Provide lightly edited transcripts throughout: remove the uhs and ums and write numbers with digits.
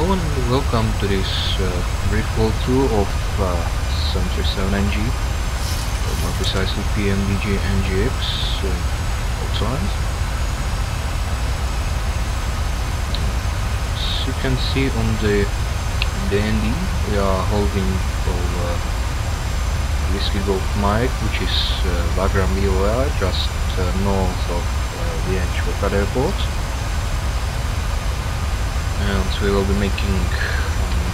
and welcome to this brief walkthrough of 737NG, or more precisely PMDG NGX autoland. As you can see on the ND, we are holding our Whiskey Golf Mike, which is Bagram VOI, just north of the Antwerp Airport. And we will be making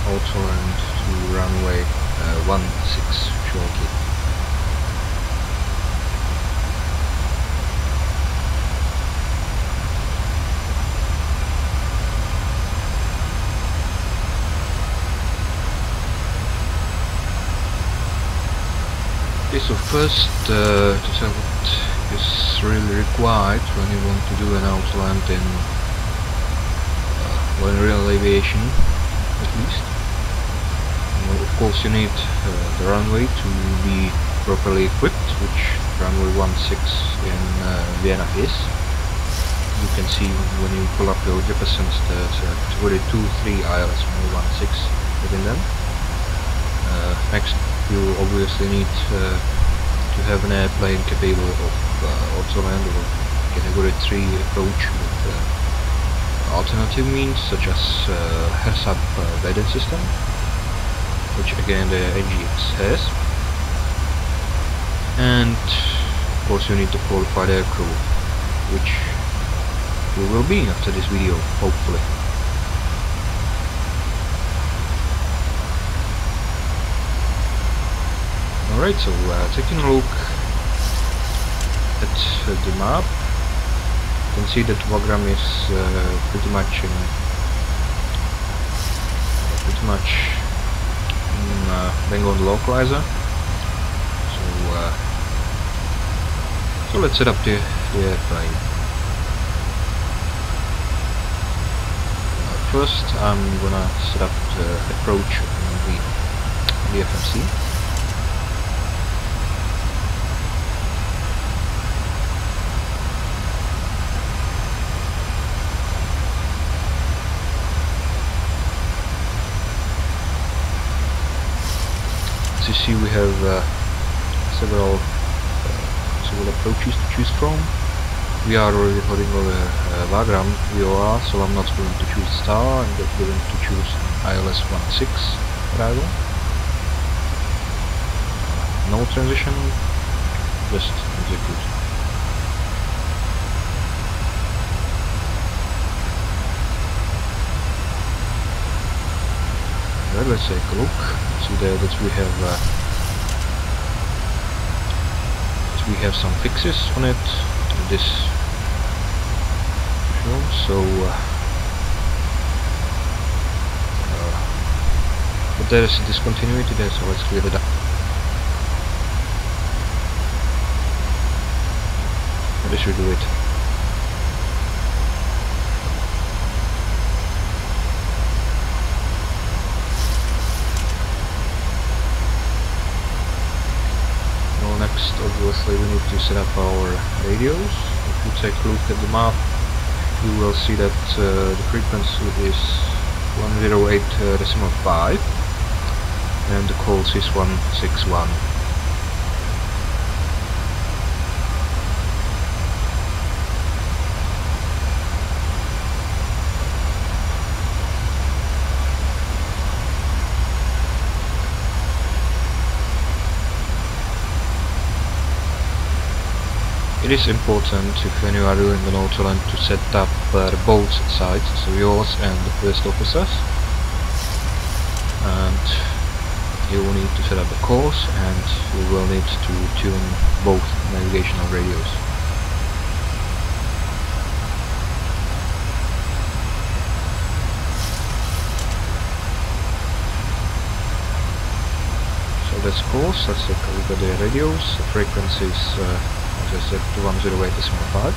autoland to runway 16 shortly. Okay, so first to tell what is really required when you want to do an autoland in real aviation, at least. Well, of course you need the runway to be properly equipped, which runway 16 in Vienna is. You can see when you pull up your Jeffersons that category 2-3 ILS 16 within them. Next you obviously need to have an airplane capable of autoland or category 3 approach with alternative means such as heads-up guidance system, which again the NGX has, and of course you need the qualified aircrew, which we will be after this video, hopefully. Alright, so taking a look at the map, you can see that Wagram is pretty much in Bengal localizer. So let's set up the airplane. First, I'm gonna set up the approach on the FMC. As you see, we have several approaches to choose from. We are already holding over Wagram VOR, so I'm not going to choose star. I'm just going to choose ILS 16 arrival. No transition, just execute. Well, let's take a look. See there that we have some fixes on it. This so but there is a discontinuity there, so let's clear it up. This should do it. Next, obviously, we need to set up our radios. If you take a look at the map, you will see that the frequency is 108.5 and the calls is 161. It is important, if when you are doing an autoland, to set up both sides, so yours and the first officer's, and you will need to set up a course, and you will need to tune both navigational radios. So that's course. Let's take a look at the radios. The frequencies, as I said, to 108.5.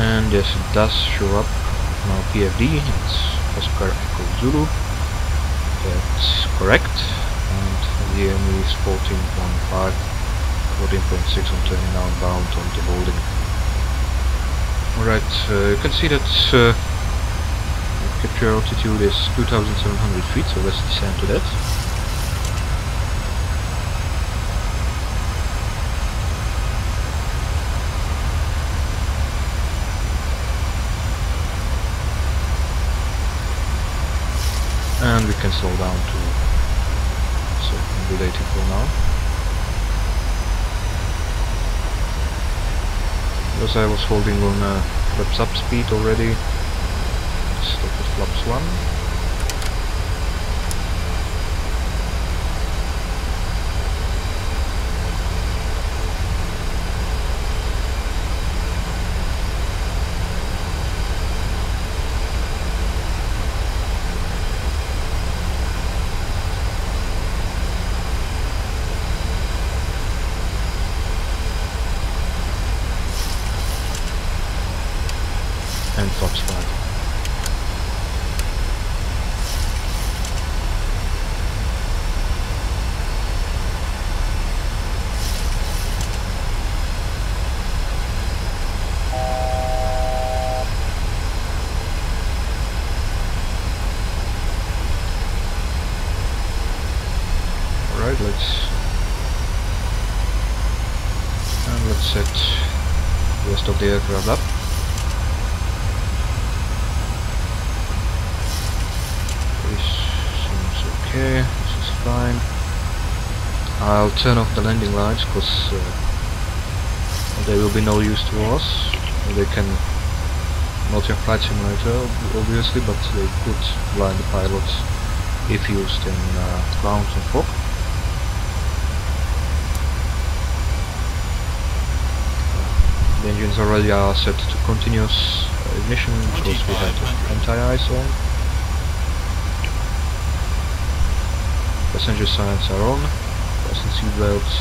And yes, it does show up now PFD, it's Oscar Echo Zulu, that's correct, and the enemy is 14.5, 14.6 I'm turning now bound on the holding. Alright, you can see that capture altitude is 2700 feet, so let's descend to that. And we can slow down to circumambulating for now. Because I was holding on flaps up speed already. Stop at flaps 1. And flaps 5. Alright, let's set the rest of the aircraft up. Okay, this is fine. I'll turn off the landing lights because they will be no use to us. They can not your flight simulator obviously, but they could blind the pilots if used in clouds and fog. The engines already are set to continuous ignition because we had anti-ice on. Passenger signs are on, fasten seatbelts.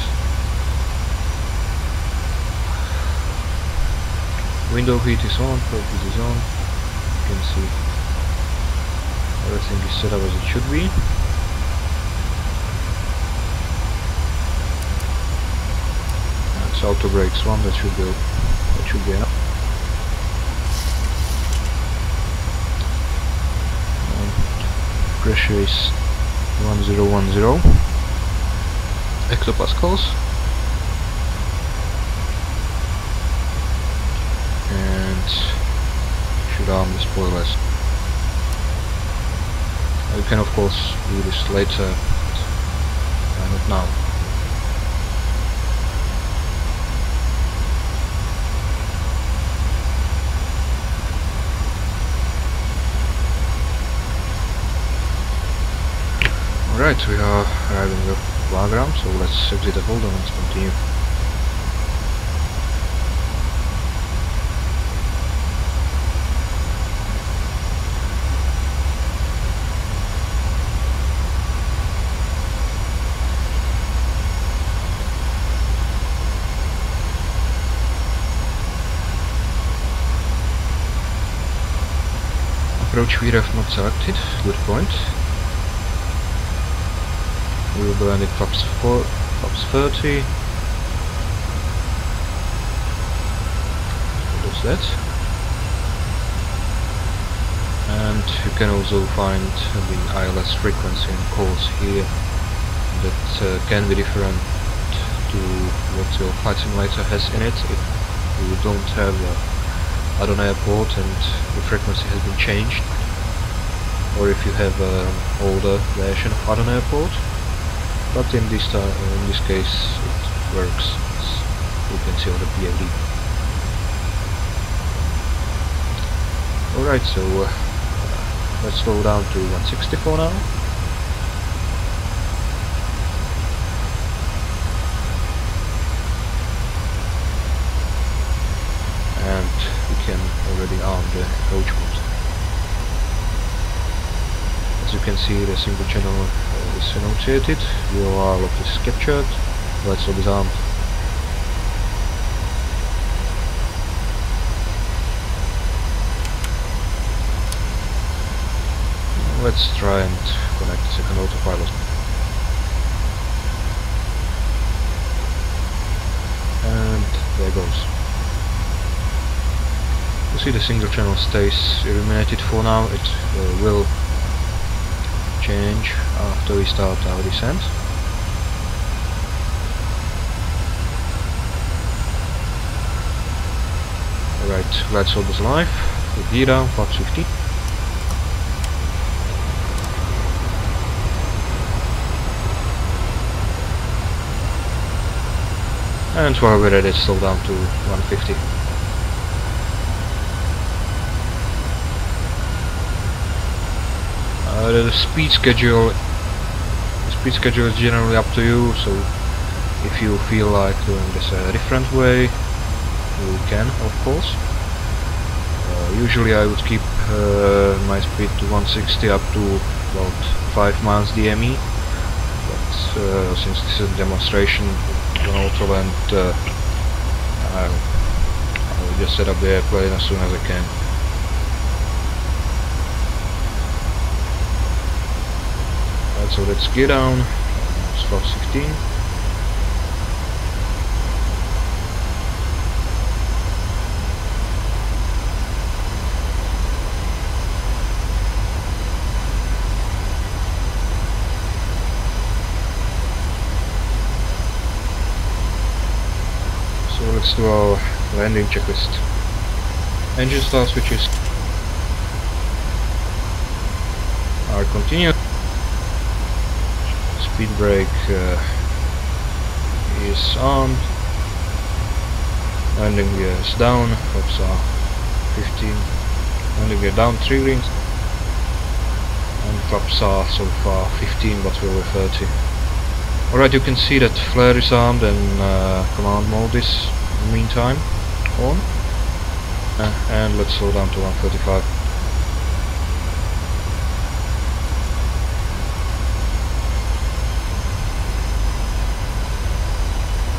Window heat is on, focus is on. You can see everything is set up as it should be. And it's auto brakes 1, that should be enough. And pressure is 1010 hectopascals, and should arm the spoilers. You can of course do this later, but not now. Alright, we are arriving at Wagram, so let's exit the hold and let's continue. Approach VREF not selected, good point. We will be landing flaps 4, flaps 30. What is that? And you can also find the Ils Frequency and course here that can be different to what your flight simulator has in it. If you don't have an add-on airport and the frequency has been changed, or if you have an older version of add-on airport. But in this case it works, as you can see on the PFD. Alright, so let's slow down to 160 for now. And we can already arm the approach mode. As you can see, the single channel is annotated, URL lock is captured, let's lock is armed. let's try and connect the second autopilot. And there goes. You see the single channel stays illuminated for now. It will change after we start our descent. Alright, glide slope is alive. With gear down, flaps 15. And while we're ready, slow down to 150. The speed schedule is generally up to you, so if you feel like doing this a different way, you can, of course. Usually I would keep my speed to 160 up to about 5 miles DME, but since this is a demonstration on autoland, I'll just set up the airplane as soon as I can. Right, so let's gear down, slot 16. Let's do our landing checklist. Engine start switches are continued. Speed brake is on. Landing gear is down. Flaps are 15. Landing gear down 3 rings. And flaps are so far 15, but we'll be 30. Alright, you can see that flare is armed and command mode is in the meantime on. And let's slow down to 135.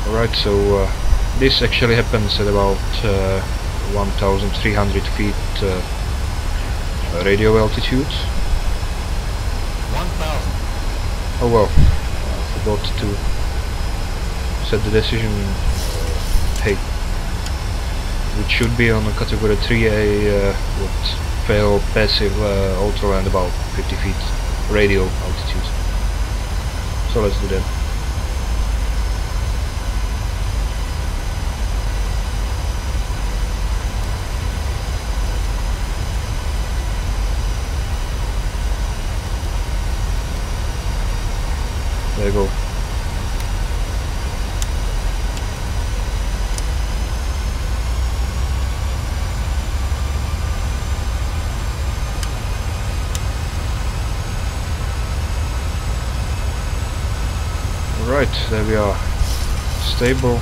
Alright, so this actually happens at about 1,300 feet radio altitude. 1,000. Oh well, I forgot to set the decision. Hey, which should be on category 3A with fail passive autoland about 50 feet radio altitude. So let's do that. There you go. Right, there we are, stable,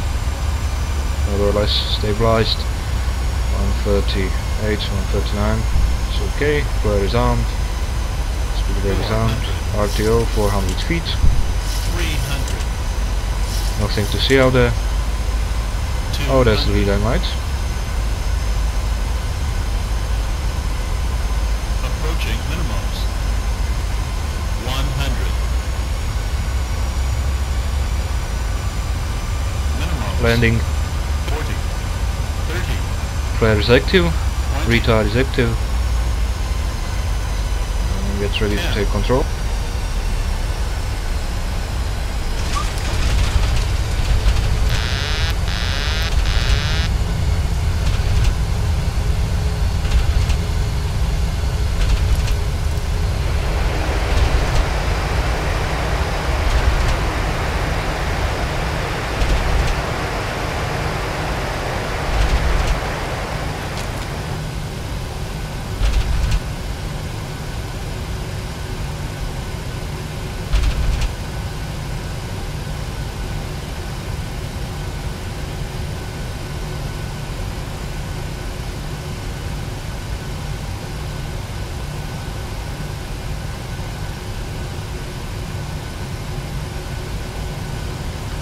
more or less stabilized, 138, 139, it's okay, flare is armed, speed brake is armed, RTO 400 feet, 300. Nothing to see out there. Oh, there's the lead light. Approaching minimums. 100. Minimums. Landing. 40. 30. Flare is active. 20. Retard is active. And get ready to take control.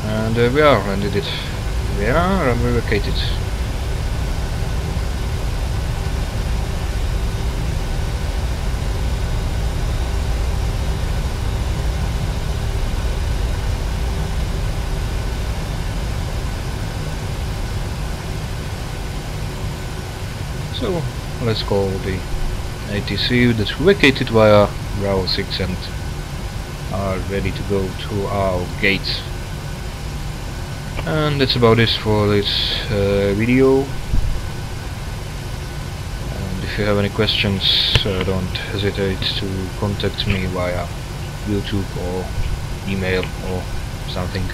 And there we are, landed it. We are runway vacated. So let's call the ATC that's vacated via Bravo 6 and are ready to go to our gate. And that's about it for this video. And if you have any questions, don't hesitate to contact me via YouTube or email or something.